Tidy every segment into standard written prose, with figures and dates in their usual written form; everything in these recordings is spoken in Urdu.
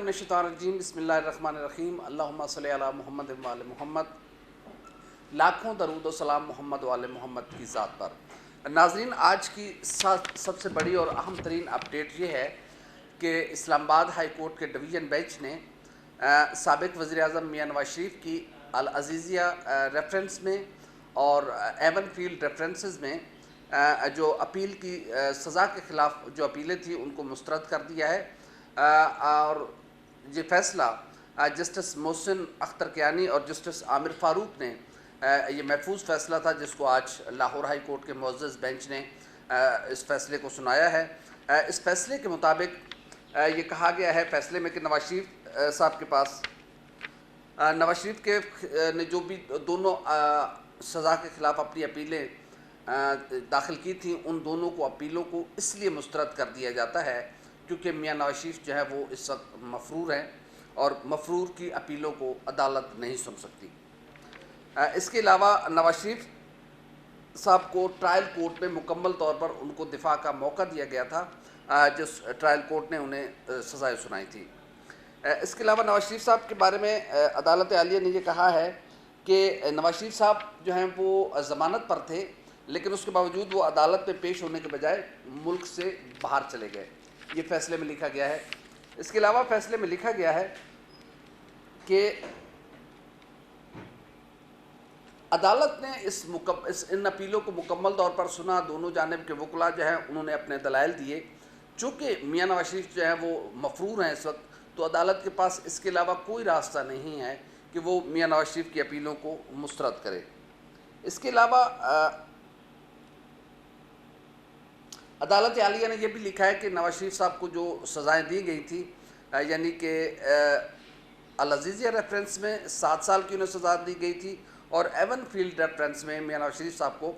من الشیطان الرجیم بسم اللہ الرحمن الرحیم اللہم صلی علی محمد و آل محمد۔ لاکھوں درود و سلام محمد و آل محمد کی ذات پر۔ ناظرین، آج کی سب سے بڑی اور اہم ترین اپڈیٹ یہ ہے کہ اسلام آباد ہائی کورٹ کے ڈویژن بینچ نے سابق وزیر اعظم میاں نواز شریف کی العزیزیہ ریفرنس میں اور ایون فیلڈ ریفرنسز میں جو اپیل کی سزا کے خلاف جو اپیلیں تھیں ان کو مسترد کر دیا ہے، اور یہ فیصلہ جسٹس محسن اختر کیانی اور جسٹس عامر فاروق نے یہ محفوظ فیصلہ تھا جس کو آج لاہور ہائی کورٹ کے معزز بینچ نے اس فیصلے کو سنایا ہے۔ اس فیصلے کے مطابق یہ کہا گیا ہے فیصلے میں کہ نواز شریف صاحب کے پاس نواز شریف کے نے جو بھی دونوں سزا کے خلاف اپنی اپیلیں داخل کی تھیں، ان دونوں کو اپیلوں کو اس لیے مسترد کر دیا جاتا ہے کیونکہ میاں نواز شریف جو ہے وہ اس وقت مفرور ہیں اور مفرور کی اپیلوں کو عدالت نہیں سن سکتی۔ اس کے علاوہ نواز شریف صاحب کو ٹرائل کورٹ میں مکمل طور پر ان کو دفاع کا موقع دیا گیا تھا جس ٹرائل کورٹ نے انہیں سزائیں سنائی تھی۔ اس کے علاوہ نواز شریف صاحب کے بارے میں عدالت عالیہ نے یہ کہا ہے کہ نواز شریف صاحب جو ہیں وہ ضمانت پر تھے، لیکن اس کے باوجود وہ عدالت میں پیش ہونے کے بجائے ملک سے باہر چلے گئے، یہ فیصلے میں لکھا گیا ہے۔ اس کے علاوہ فیصلے میں لکھا گیا ہے کہ عدالت نے ان اپیلوں کو مکمل طور پر سنا، دونوں جانب کے وکلاء جو ہیں انہوں نے اپنے دلائل دیے۔ چونکہ میاں نواز شریف جو ہیں وہ مفرور ہیں اس وقت، تو عدالت کے پاس اس کے علاوہ کوئی راستہ نہیں ہے کہ وہ میاں نواز شریف کی اپیلوں کو مسترد کرے۔ اس کے علاوہ عدالت عالیہ نے یہ بھی لکھا ہے کہ نواز شریف صاحب کو جو سزائیں دی گئی تھیں، یعنی کہ العزیزیہ ریفرنس میں 7 سال کی انہیں سزا دی گئی تھی اور ایون فیلڈ ریفرنس میں میاں نواز شریف صاحب کو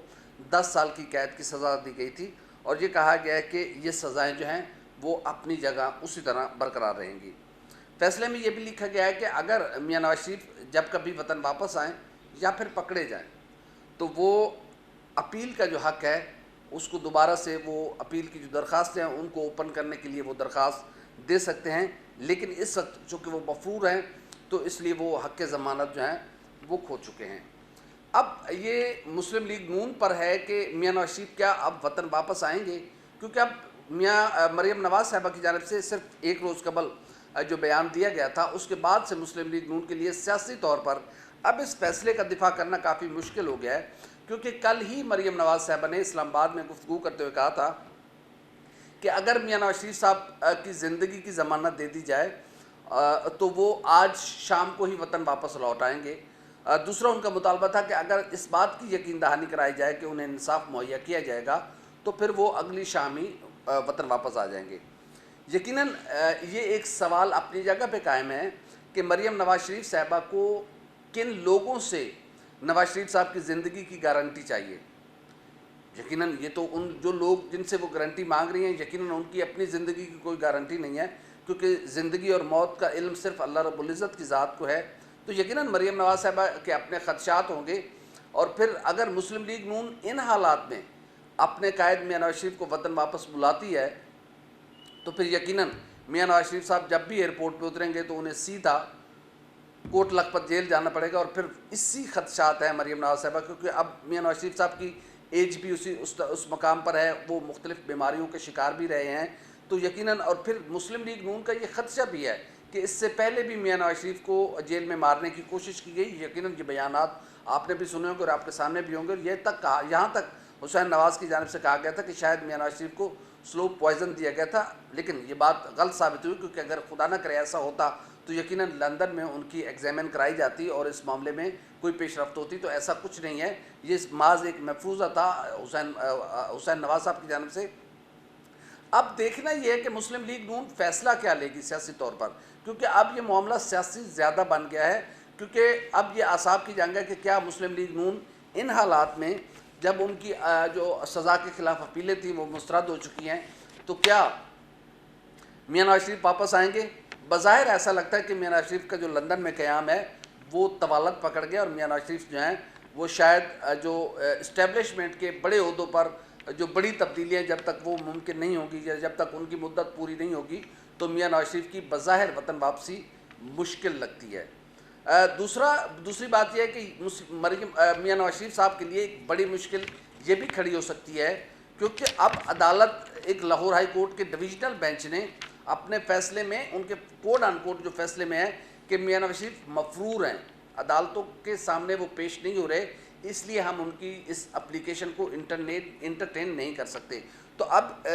10 سال کی قید کی سزا دی گئی تھی، اور یہ کہا گیا ہے کہ یہ سزائیں جو ہیں وہ اپنی جگہ اسی طرح برقرار رہیں گی۔ فیصلے میں یہ بھی لکھا گیا ہے کہ اگر میاں نواز شریف جب کبھی وطن واپس آئیں یا پھر پکڑے جائیں تو وہ اپیل کا جو حق ہے اس کو دوبارہ سے، وہ اپیل کی جو درخواستیں ہیں ان کو اوپن کرنے کے لیے وہ درخواست دے سکتے ہیں، لیکن اس وقت چونکہ وہ مفرور ہیں تو اس لیے وہ حق ضمانت جو ہیں وہ کھو چکے ہیں۔ اب یہ مسلم لیگ نون پر ہے کہ میاں نواز شریف کیا اب وطن واپس آئیں گے، کیونکہ اب میاں مریم نواز صاحبہ کی جانب سے صرف ایک روز قبل جو بیان دیا گیا تھا، اس کے بعد سے مسلم لیگ نون کے لیے سیاسی طور پر اب اس فیصلے کا دفاع کرنا کافی مشکل ہو گیا ہے، کیونکہ کل ہی مریم نواز صاحبہ نے اسلام آباد میں گفتگو کرتے ہوئے کہا تھا کہ اگر میاں نواز شریف صاحب کی زندگی کی ضمانت دے دی جائے تو وہ آج شام کو ہی وطن واپس لوٹ آئیں گے۔ دوسرا ان کا مطالبہ تھا کہ اگر اس بات کی یقین دہانی کرائی جائے کہ انہیں انصاف مہیا کیا جائے گا تو پھر وہ اگلی شام ہی وطن واپس آ جائیں گے۔ یقیناً یہ ایک سوال اپنی جگہ پہ قائم ہے کہ مریم نواز شریف صاحبہ کو کن لوگوں سے نواز شریف صاحب کی زندگی کی گارنٹی چاہیے۔ یقیناً یہ تو ان جو لوگ جن سے وہ گارنٹی مانگ رہی ہیں، یقیناً ان کی اپنی زندگی کی کوئی گارنٹی نہیں ہے، کیونکہ زندگی اور موت کا علم صرف اللہ رب العزت کی ذات کو ہے۔ تو یقیناً مریم نواز صاحبہ کے اپنے خدشات ہوں گے، اور پھر اگر مسلم لیگ نون ان حالات میں اپنے قائد میاں نواز شریف کو وطن واپس بلاتی ہے تو پھر یقیناً میاں نواز شریف صاحب جب بھی ایئرپورٹ پہ اتریں گے تو انہیں سیدھا کوٹ لکھپت جیل جانا پڑے گا، اور پھر اسی خدشات ہیں مریم نواز صاحبہ، کیونکہ اب میاں نواز شریف صاحب کی ایج بھی اس مقام پر ہے، وہ مختلف بیماریوں کے شکار بھی رہے ہیں، تو یقیناً اور پھر مسلم لیگ نون کا یہ خدشہ بھی ہے کہ اس سے پہلے بھی میاں نواز شریف کو جیل میں مارنے کی کوشش کی گئی۔ یقیناً یہ بیانات آپ نے بھی سنے ہوں گے اور آپ کے سامنے بھی ہوں گے، یہاں تک حسین نواز کی جانب سے کہا گیا تھا کہ شاید میاں نواز شریف کو سلو پوائزن دیا گیا تھا، لیکن یہ بات غلط ثابت ہوئی، کیونکہ اگر خدا نہ کرے ایسا ہوتا تو یقیناً لندن میں ان کی ایگزامن کرائی جاتی اور اس معاملے میں کوئی پیش رفت ہوتی، تو ایسا کچھ نہیں ہے، یہ محض ایک محفوظہ تھا حسین نواز صاحب کی جانب سے۔ اب دیکھنا یہ ہے کہ مسلم لیگ نون فیصلہ کیا لے گی سیاسی طور پر، کیونکہ اب یہ معاملہ سیاسی زیادہ بن گیا ہے، کیونکہ اب یہ اعصاب کی جنگ ہے کہ کیا مسلم لیگ نون ان حالات میں جب ان کی جو سزا کے خلاف اپیلیں تھیں وہ مسترد ہو چکی ہیں، تو کیا میاں نواز شریف واپس آئیں گے؟ بظاہر ایسا لگتا ہے کہ میاں نواز شریف کا جو لندن میں قیام ہے وہ طوالت پکڑ گیا، اور میاں نواز شریف جو ہیں وہ شاید جو اسٹیبلشمنٹ کے بڑے عہدوں پر جو بڑی تبدیلیاں جب تک وہ ممکن نہیں ہوگی یا جب تک ان کی مدت پوری نہیں ہوگی تو میاں نواز شریف کی بظاہر وطن واپسی مشکل لگتی ہے۔ دوسری بات یہ ہے کہ میاں نواز شریف صاحب کے لیے ایک بڑی مشکل یہ بھی کھڑی ہو سکتی ہے، کیونکہ اب عدالت ایک لاہور ہائی کورٹ کے ڈویژنل بینچ نے اپنے فیصلے میں ان کے کوڈ ان کوڈ جو فیصلے میں ہے کہ میاں نواز شریف مفرور ہیں، عدالتوں کے سامنے وہ پیش نہیں ہو رہے، اس لیے ہم ان کی اس اپلیکیشن کو انٹرٹین نہیں کر سکتے۔ تو اب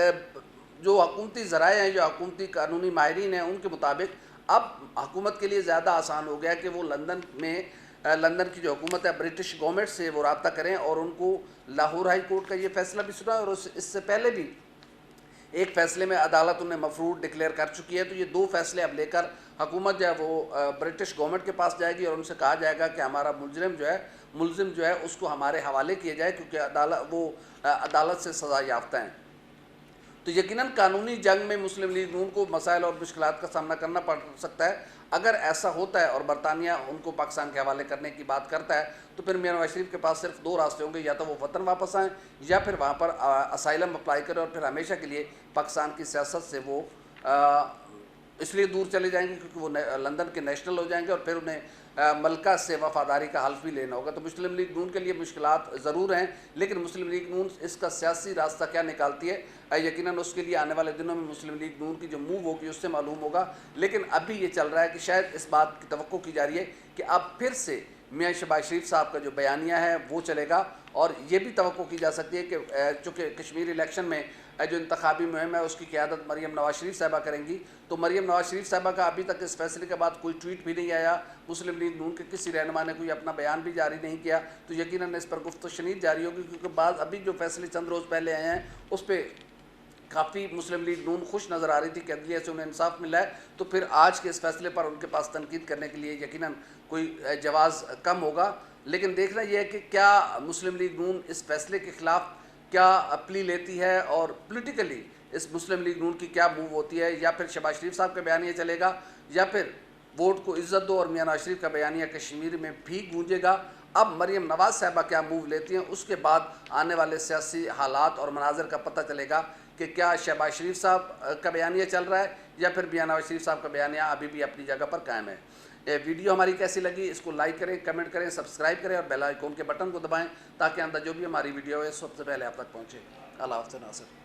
جو حکومتی ذرائع ہیں، جو حکومتی قانونی ماہرین ہیں، ان کے مطابق اب حکومت کے لیے زیادہ آسان ہو گیا کہ وہ لندن کی جو حکومت ہے برٹش گورنمنٹ سے وہ رابطہ کریں اور ان کو لاہور ہائی کورٹ کا یہ فیصلہ بھی سنا، اور اس سے پہلے بھی ایک فیصلے میں عدالت انہیں مفرور ڈکلیئر کر چکی ہے۔ تو یہ دو فیصلے اب لے کر حکومت جو ہے وہ برٹش گورنمنٹ کے پاس جائے گی اور ان سے کہا جائے گا کہ ہمارا ملزم جو ہے اس کو ہمارے حوالے کیا جائے، کیونکہ وہ عدالت سے سزا یافتہ ہیں۔ تو یقیناً قانونی جنگ میں مسلم لیگ نون کو مسائل اور مشکلات کا سامنا کرنا پڑ سکتا ہے۔ اگر ایسا ہوتا ہے اور برطانیہ ان کو پاکستان کے حوالے کرنے کی بات کرتا ہے تو پھر میاں نواز شریف کے پاس صرف دو راستے ہوں گے، یا تو وہ وطن واپس آئیں یا پھر وہاں پر اسائلم اپلائی کریں اور پھر ہمیشہ کے لیے پاکستان کی سیاست سے وہ اس لیے دور چلے جائیں گے کیونکہ وہ لندن کے نیشنل ہو جائیں گے اور پھر انہیں ملکہ سے وفاداری کا حلف بھی لینا ہوگا۔ تو مسلم لیگ نون کے لیے مشکلات ضرور ہیں، لیکن مسلم لیگ نون اس کا سیاسی راستہ کیا نکالتی ہے یقیناً اس کے لیے آنے والے دنوں میں مسلم لیگ نون کی جو موو ہوگی اس سے معلوم ہوگا۔ لیکن ابھی یہ چل رہا ہے کہ شاید اس بات کی توقع کی جا رہی ہے کہ اب پھر سے میاں شہباز شریف صاحب کا جو بیانیہ ہے وہ چلے گا، اور یہ بھی توقع کی جا سکتی ہے کہ چونکہ کشمیر الیکشن میں جو انتخابی مہم ہے اس کی قیادت مریم نواز شریف صاحبہ کریں گی، تو مریم نواز شریف صاحبہ کا ابھی تک اس فیصلے کے بعد کوئی ٹویٹ بھی نہیں آیا، مسلم لیگ نون کے کسی رہنما نے کوئی اپنا بیان بھی جاری نہیں کیا، تو یقیناً اس پر گفت و شنید جاری ہوگی، کیونکہ بعض ابھی جو فیصلے چند روز پہلے آئے ہیں اس پہ کافی مسلم لیگ نون خوش نظر آ رہی تھی کہ عدلیہ سے انہیں انصاف ملا ہے، تو پھر آج کے اس فیصلے پر ان کے پاس تنقید کرنے کے لیے یقیناً کوئی جواز کم ہوگا۔ لیکن دیکھنا یہ ہے کہ کیا مسلم لیگ نون اس فیصلے کے خلاف کیا پلی لیتی ہے اور پولیٹیکلی اس مسلم لیگ نون کی کیا موو ہوتی ہے، یا پھر شہباز شریف صاحب کا بیانیہ چلے گا، یا پھر ووٹ کو عزت دو اور میاں نواز شریف کا بیانیہ کشمیر میں بھی گونجے گا۔ اب مریم نواز صاحبہ کیا موو لیتی ہیں اس کے بعد آنے والے سیاسی حالات اور مناظر کا پتہ چلے گا کہ کیا شہباز شریف صاحب کا بیانیہ چل رہا ہے یا پھر میاں نواز شریف صاحب کا بیانیہ ابھی بھی اپنی جگہ پر قائم ہے۔ یہ ویڈیو ہماری کیسی لگی اس کو لائک کریں، کمنٹ کریں، سبسکرائب کریں اور بیل آئیکن کے بٹن کو دبائیں تاکہ آئندہ جو بھی ہماری ویڈیو ہے سب سے پہلے آپ تک پہنچے۔ اللہ حافظ ناصر۔